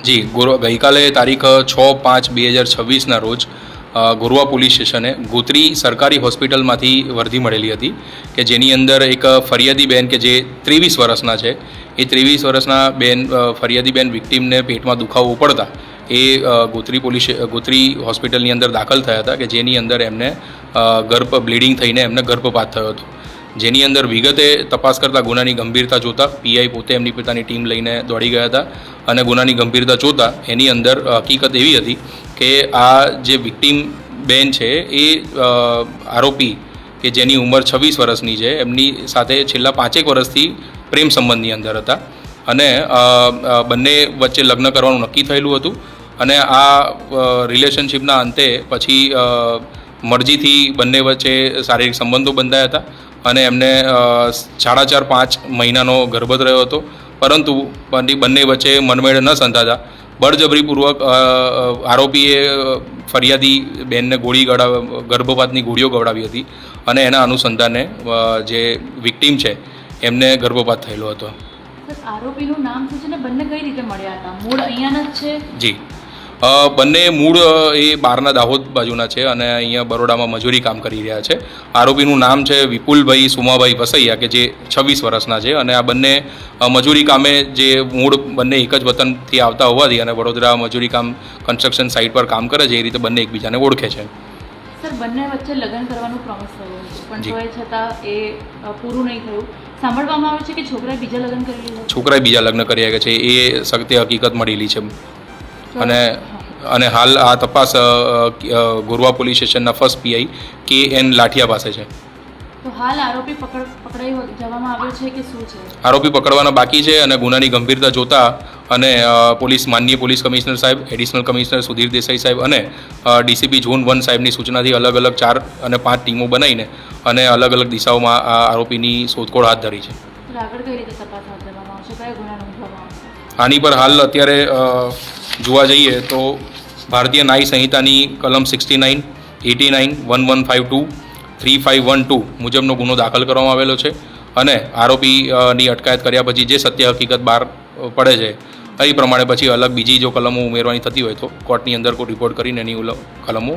જી ગઈકાલે તારીખ 6/5/2026ના રોજ ગોરવા પોલીસ સ્ટેશને ગોત્રી સરકારી હોસ્પિટલમાંથી વર્દી મળેલી હતી કે જેની અંદર એક ફરિયાદી બેન કે જે 23 વર્ષના છે એ 23 વર્ષના બેન ફરિયાદી બેન વિક્ટીમને પેટમાં દુખાવો પડતા એ ગોત્રી હોસ્પિટલની અંદર દાખલ થયા હતા કે જેની અંદર એમને બ્લીડિંગ થઈને એમને ગર્ભપાત થયો હતો, જેની અંદર વિગતે તપાસ કરતાં ગુનાની ગંભીરતા જોતાં પીઆઈ પોતે એમની પોતાની ટીમ લઈને દોડી ગયા હતા અને ગુનાની ગંભીરતા જોતાં એની અંદર હકીકત એવી હતી કે આ જે વિક્ટીમ બેન છે એ આરોપી કે જેની ઉંમર 26 વર્ષની છે એમની સાથે છેલ્લા 5 વર્ષથી પ્રેમ સંબંધની અંદર હતા અને બંને વચ્ચે લગ્ન કરવાનું નક્કી થયેલું હતું અને આ રિલેશનશિપના અંતે પછી મરજીથી બંને વચ્ચે શારીરિક સંબંધો બંધાયા હતા અને એમને 4.5 મહિનાનો ગર્ભ રહ્યો હતો, પરંતુ બંને વચ્ચે મનમેળ ન સંધાતા બળજબરીપૂર્વક આરોપીએ ફરિયાદી બેનને ગર્ભપાતની ગોળીઓ ગવડાવી હતી અને એના અનુસંધાને જે વિક્ટીમ છે એમને ગર્ભપાત થયેલો હતો. આરોપીનું નામ શું છે ને બંને કઈ રીતે મળ્યા હતા? મૂળ અહીંયાના જ છે? જી, બંને મૂળ એ બહારના દાહોદ બાજુના છે અને અહીંયા બરોડામાં મજૂરી કામ કરી રહ્યા છે. આરોપીનું નામ છે વિપુલભાઈ સુમાભાઈ વસૈયા કે જે 26 વર્ષના છે અને આ બંને મજૂરી કામે જે મૂળ બંને એક જ વતનથી આવતા હોવાથી અને વડોદરા મજૂરી કામ કન્સ્ટ્રક્શન સાઇટ પર કામ કરે છે એ રીતે બંને એકબીજાને ઓળખે છે. સર, બંને વચ્ચે લગ્ન કરવાનું પ્રોમિસ થયું પણ તોય છતાં એ પૂરું નહીં થયું. સાંભળવામાં આવે છે કે છોકરાએ બીજા લગ્ન કરી લીધા. છોકરાએ બીજા લગ્ન કર્યા છે એ સત્ય હકીકત મળેલી છે અને હાલ આ તપાસ ગોરવા પોલીસ સ્ટેશનના ફર્સ્ટ પીઆઈ KN લાઠિયા પાસે છે. તો હાલ આરોપી પકડાઈ જવામાં આવ્યો છે કે શું છે? આરોપી પકડવાના બાકી છે અને ગુનાની ગંભીરતા જોતા અને માનનીય પોલીસ કમિશનર સાહેબ, એડિશનલ કમિશનર સુધીર દેસાઈ સાહેબ અને ડીસીપી ઝોન 1 સાહેબની સૂચનાથી અલગ અલગ 4 અને 5 ટીમો બનાવીને અને અલગ અલગ દિશાઓમાં આ આરોપીની શોધખોળ હાથ ધરી છે. આગળ કઈ રીતે તપાસ હાથ ધરવામાં આવશે? કયા ગુના નોંધવામાં આવશે? આની પર હાલ અત્યારે જોવા જઈએ તો ભારતીય ન્યાય સંહિતાની કલમ 69, 89, 1152, 3512 મુજબનો ગુનો દાખલ કરવામાં આવેલો છે અને આરોપીની અટકાયત કર્યા પછી જે સત્ય હકીકત બહાર પડે છે એ પ્રમાણે પછી અલગ બીજી જો કલમો ઉમેરવાની થતી હોય તો કોર્ટની અંદર કોઈ રિપોર્ટ કરીને એની કલમો